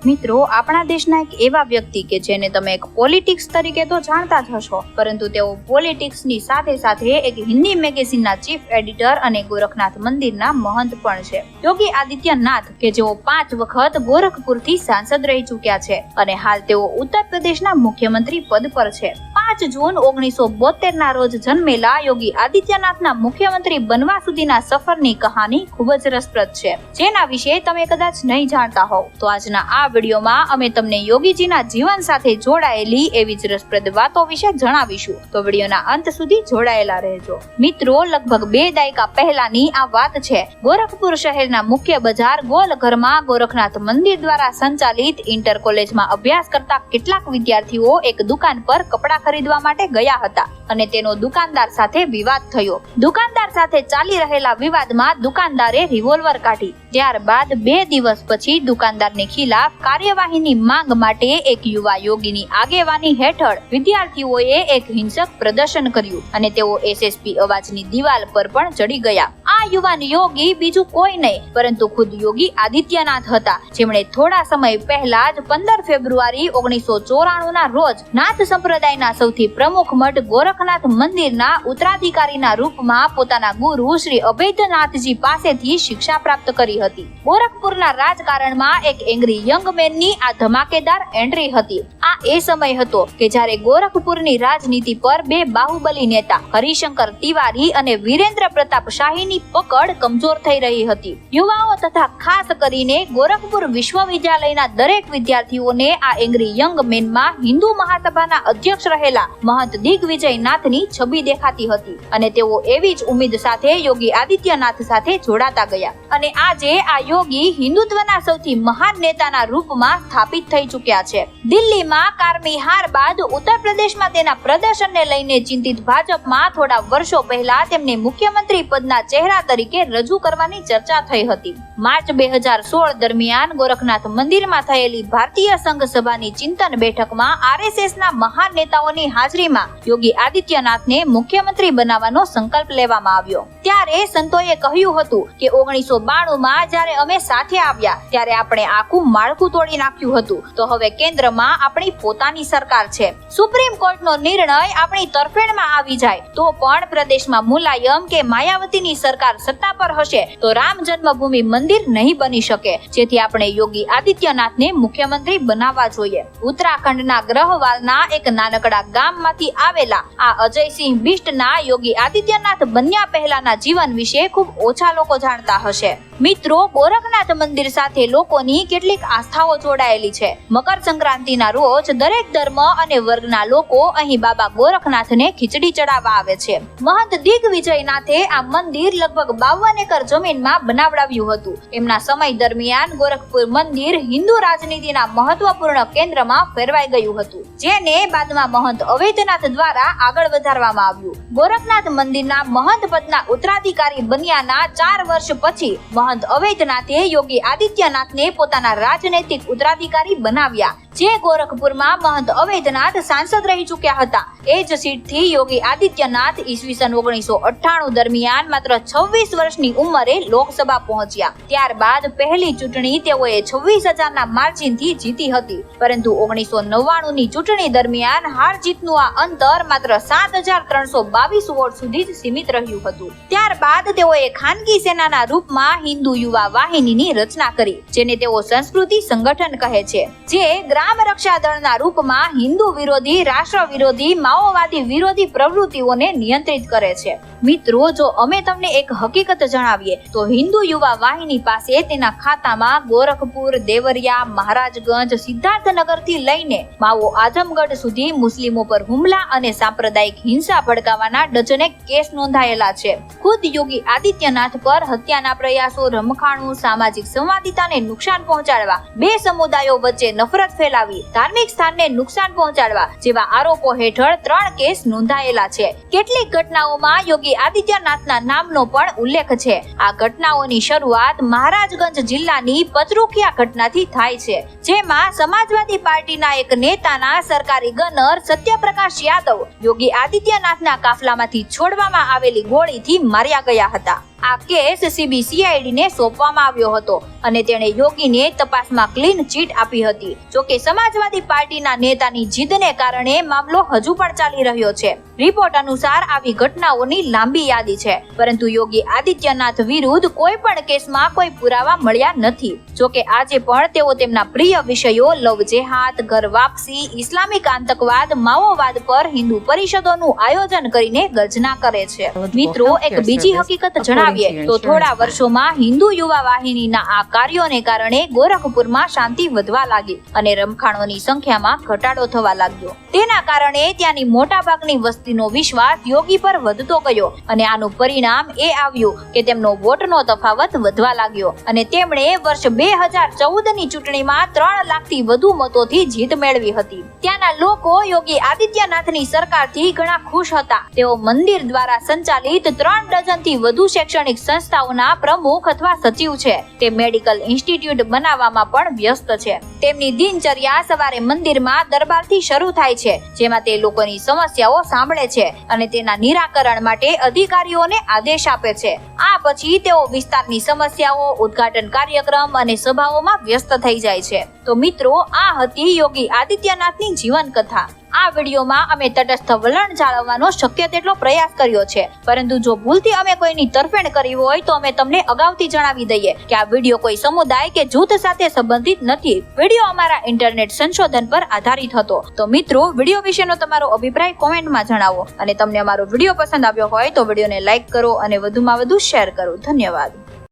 મિત્રો, આપણા દેશના એક એવા વ્યક્તિ કે જેને તમે એક પોલિટિક્સ તરીકે તો જાણતા જ હશો, પરંતુ તેઓ પોલિટિક્સની સાથે સાથે એક હિન્દી મેગેઝિનના ચીફ એડિટર અને ગોરખનાથ મંદિરના મહંત પણ છે. યોગી આદિત્યનાથ કે જેઓ 5 વખત ગોરખપુરથી સાંસદ રહી ચૂક્યા છે અને હાલ તેઓ ઉત્તર પ્રદેશના મુખ્યમંત્રી પદ પર છે. 5 જૂન 1972 ના રોજ જન્મેલા યોગી આદિત્યનાથના મુખ્યમંત્રી બનવા સુધીના સફરની કહાની ખૂબ જ રસપ્રદ છે, જેના વિશે તમે કદાચ નહીં જાણતા હોવ. તો આજના આ વિડીયોમાં અમે તમને યોગીજીના જીવન સાથે જોડાયેલી એવી જ રસપ્રદ વાતો વિશે જણાવીશું, તો વિડીયોના અંત સુધી જોડાયેલા રહેજો. મિત્રો, લગભગ 2 દાયકા પહેલાની આ વાત છે. ગોરખપુર શહેરના મુખ્ય બજાર ગોલઘરમાં ગોરખનાથ મંદિર દ્વારા સંચાલિત ઇન્ટર કોલેજમાં અભ્યાસ કરતા કેટલાક વિદ્યાર્થીઓ એક દુકાન પર કપડાં ખરીદવા માટે ગયા હતા અને તેનો દુકાનદાર સાથે વિવાદ થયો. દુકાનદાર સાથે ચાલી રહેલા વિવાદમાં દુકાનદારે રિવોલ્વર કાઢી. ત્યારબાદ 2 દિવસ પછી દુકાનદારની ખિલાફ કાર્યવાહીની માંગ માટે એક યુવા યોગીની આગેવાની હેઠળ વિદ્યાર્થીઓએ એક હિંસક પ્રદર્શન કર્યું અને તેઓ એસએસપી અવાજની દિવાલ પર પણ ચડી ગયા. આ યુવાન યોગી બીજું કોઈ નહીં પરંતુ ખુદ યોગી આદિત્યનાથ હતા, જેમણે થોડા સમય પહેલા જ 15 ફેબ્રુઆરી 1994 ના રોજ નાથ સંપ્રદાયના સૌથી પ્રમુખ મઠ ગોરખનાથ મંદિરના ઉત્તરાધિકારીના રૂપમાં પોતાના ગુરુ શ્રી અભેદ્યનાથજી પાસેથી શિક્ષા પ્રાપ્ત કરી હતી. ગોરખપુરના રાજકારણમાં એક એંગ્રી યંગ મેનની આ ધમાકેદાર એન્ટ્રી હતી. આ એ સમય હતો કે જ્યારે ગોરખપુરની રાજનીતિ પર 2 બાહુબલી નેતા હરિશંકર તિવારી અને વિરેન્દ્ર પ્રતાપ શાહીની પકડ કમજોર થઈ રહી હતી. યુવાઓ તથા ખાસ કરીને ગોરખપુર વિશ્વવિદ્યાલયના દરેક વિદ્યાર્થીઓને આ એંગ્રી યંગ મેનમાં હિન્દુ મહાસભાના અધ્યક્ષ રહેલા મહંત દિગ્વિજયનાથની છબી દેખાતી હતી અને તેઓ એવી જ ઉમ્મીદ સાથે યોગી આદિત્યનાથ સાથે જોડાતા ગયા. અને આજે આ યોગી હિન્દુત્વના સૌથી મહાન નેતાના રૂપમાં સ્થાપિત થઈ ચૂક્યા છે. દિલ્હીમાં કારમી હાર બાદ ઉત્તર પ્રદેશમાં તેના પ્રદર્શનને લઈને ચિંતિત ભાજપમાં થોડા વર્ષો પહેલા તેમને મુખ્યમંત્રી પદના ચહેરા તરીકે રજૂ કરવાની ચર્ચા થઈ હતી. માર્ચ 2016 દરમિયાન ગોરખનાથ મંદિરમાં થયેલી ભારતીય સંઘ સભાની ચિંતન બેઠકમાં આરએસએસના મહાન નેતાઓની હાજરીમાં યોગી આદિત્યનાથને મુખ્યમંત્રી બનાવવાનો સંકલ્પ લેવામાં આવ્યો. ત્યારે સંતોએ કહ્યું હતું કે 1992માં જ્યારે અમે સાથે આવ્યા ત્યારે આપણે આખું માળખું તોડી નાખ્યું હતું, તો હવે કેન્દ્રમાં આપણી પોતાની સરકાર છે. સુપ્રીમ કોર્ટનો નિર્ણય આપણી તરફેણમાં આવી જાય તો પણ પ્રદેશમાં મુલાયમ કે માયાવતીની સરકાર સત્તા પર હશે તો રામ જન્મભૂમિ મંદિર નહીં બની શકે, જેથી આપણે યોગી આદિત્યનાથને મુખ્યમંત્રી બનાવવા જોઈએ. ઉત્તરાખંડના ગ્રહવાલના એક નાનકડા ગામમાંથી આવેલા આ અજયસિંહ બિષ્ટના યોગી આદિત્યનાથ બન્યા પહેલાના જીવન વિશે ખૂબ ઓછા લોકો જાણતા હશે. મિત્રો, ગોરખનાથ મંદિર સાથે લોકોની કેટલીક આસ્થાઓ જોડાયેલી છે. મકર સંક્રાંતિના રોજ દરેક ધર્મ અને વર્ગના લોકો અહીં બાબા ગોરખનાથને ખીચડી ચડાવવા આવે છે. મહંત દિગ્વિજયનાથે આ મંદિર લગભગ 52 એકર જમીનમાં બનાવડાવ્યું હતું. એમના સમય દરમિયાન ગોરખપુર મંદિર હિન્દુ રાજનીતિના મહત્વપૂર્ણ કેન્દ્રમાં ફેરવાઈ ગયું હતું, જેને બાદમાં મહંત અવૈધનાથ દ્વારા આગળ વધારવામાં આવ્યું. ગોરખનાથ મંદિરના મહંત પદના ઉત્તરાધિકારી બન્યાના 4 વર્ષ પછી મહંત અવૈધનાથે યોગી આદિત્યનાથને પોતાના રાજનૈતિક ઉત્તરાધિકારી બનાવ્યા. જે ગોરખપુરમાં મહંત અવૈધનાથ સાંસદ રહી ચૂક્યા હતા, એ જ સીટથી યોગી આદિત્યનાથ ઈસવીસન 1998 દરમિયાન માત્ર 26 વર્ષની ઉંમરે લોકસભા પહોંચ્યા. ત્યારબાદ પહેલી ચૂંટણી તેઓએ 26,000 ના માર્જિનથી જીતી હતી, પરંતુ 1999 ની ચૂંટણી દરમિયાન હાર જીતનું આ અંતર માત્ર 7,322 વોટ સુધી જ સીમિત રહ્યું હતું. ત્યારબાદ તેઓએ ખાનગી સેનાના રૂપમાં હિન્દુ યુવા વાહિનીની રચના કરી, જેને તેઓ સંસ્કૃતિ સંગઠન કહે છે, જે ગ્રામ રક્ષા દળના રૂપમાં હિન્દુ વિરોધી, રાષ્ટ્ર વિરોધી, માઓવાદી વિરોધી પ્રવૃત્તિઓને નિયંત્રિત કરે છે. મિત્રો, જો અમે તમને એક હકીકત જણાવીએ તો હિન્દુ યુવા વાહિની પાસે તેના ખાતામાં ગોરખપુર, દેવરિયા, મહારાજગંજ, સિદ્ધાર્થનગરથી લઈને માવો આઝમગઢ સુધી મુસ્લિમો પર હુમલા અને સાંપ્રદાયિક હિંસા ભડકાવાના ડઝનેક કેસ નોંધાયેલા છે. ખુદ યોગી આદિત્યનાથ પર હત્યાના પ્રયાસો, રમખાણું, સામાજિક સંવાદિતાને નુકસાન પહોંચાડવા, 2 સમુદાયો વચ્ચે નફરત ફેલાવી, ધાર્મિક સ્થાનને નુકસાન પહોંચાડવા જેવા આરોપો હેઠળ 3 કેસ નોંધાયેલા છે. કેટલીક ઘટનાઓમાં યોગી આદિત્યનાથના નામનો પણ ઉલ્લેખ છે. આ ઘટનાઓની શરૂઆત મહારાજગંજ જિલ્લાની પચરુખિયા ઘટનાથી થાય છે, જેમાં સમાજવાદી પાર્ટીના એક નેતાના સરકારી ગનર સત્યપ્રકાશ યાદવ યોગી આદિત્યનાથના કાફલામાંથી છોડવામાં આવેલી ગોળીથી માર્યા ગયા હતા. આ કેસ CBCID ને સોંપવામાં આવ્યો હતો અને તેણે યોગીને તપાસમાં ક્લીન ચીટ આપી હતી. જોકે સમાજવાદી પાર્ટીના નેતાની જીદને કારણે મામલો હજુ પણ ચાલી રહ્યો છે. રિપોર્ટ અનુસાર આવી ઘટનાઓની લાંબી યાદી છે, પરંતુ યોગી આદિત્યનાથ વિરુદ્ધ કોઈ પણ કેસમાં કોઈ પુરાવા મળ્યા નથી. જોકે આજે પણ તેઓ તેમના પ્રિય વિષયો લવ જેહાદ, ઘર વાપસી, ઇસ્લામિક આતંકવાદ, માઓવાદ પર હિન્દુ પરિષદોનું આયોજન કરીને ગર્જના કરે છે. મિત્રો, એક બીજી હકીકત જણાવીએ તો થોડા વર્ષોમાં હિન્દુ યુવા વાહિનીના આ કાર્યોને કારણે ગોરખપુરમાં શાંતિ વધવા લાગી અને રમખાણોની સંખ્યામાં ઘટાડો થવા લાગ્યો. તેના કારણે ત્યાંની મોટાભાગની વસ્તીનો વિશ્વાસ યોગી પર વધતો ગયો અને આનું પરિણામ એ આવ્યું કે તેમનો વોટનો તફાવત વધવા લાગ્યો અને તેમણે વર્ષ 2014ની ચૂંટણીમાં 3 લાખથી વધુ મતોથી જીત મેળવી હતી. ત્યાંના લોકો યોગી આદિત્યનાથની સરકારથી ઘણા ખુશ હતા. તેઓ મંદિર દ્વારા સંચાલિત 3 ડઝનથી વધુ શૈક્ષણિક સંસ્થાઓના પ્રમુખ અથવા સચિવ છે. તે મેડિકલ ઇન્સ્ટિટ્યૂટ બનાવવામાં પણ વ્યસ્ત છે. તેમની દિનચર્યા સવારે મંદિરમાં દરબારથી શરૂ થાય છે, જેમાં તે લોકોની સમસ્યાઓ સાંભળે છે અને તેના નિરાકરણ માટે અધિકારીઓને આદેશ આપે છે. આ પછી તેઓ વિસ્તારની સમસ્યાઓ, ઉદ્ઘાટન કાર્યક્રમ અને સભાઓમાં વ્યસ્ત થઈ જાય છે. તો મિત્રો, આ હતી યોગી આદિત્યનાથની જીવન કથા. આ વિડીયોમાં અમે તટસ્થ વલણ જાળવવાનો શક્ય તેટલો પ્રયાસ કર્યો છે, પરંતુ જો ભૂલથી અમે કોઈની તરફેણ કરી હોય તો અમે તમને અગાઉથી જણાવી દઈએ કે આ વિડીયો કોઈ સમુદાય કે જૂથ સાથે સંબંધિત નથી. વિડીયો અમારા ઇન્ટરનેટ સંશોધન પર આધારિત હતો. તો મિત્રો, વિડીયો વિશેનો તમારો અભિપ્રાય કોમેન્ટમાં જણાવો અને તમને અમારો વિડીયો પસંદ આવ્યો હોય તો વિડીયોને લાઈક કરો અને વધુમાં વધુ શેર કરો. ધન્યવાદ.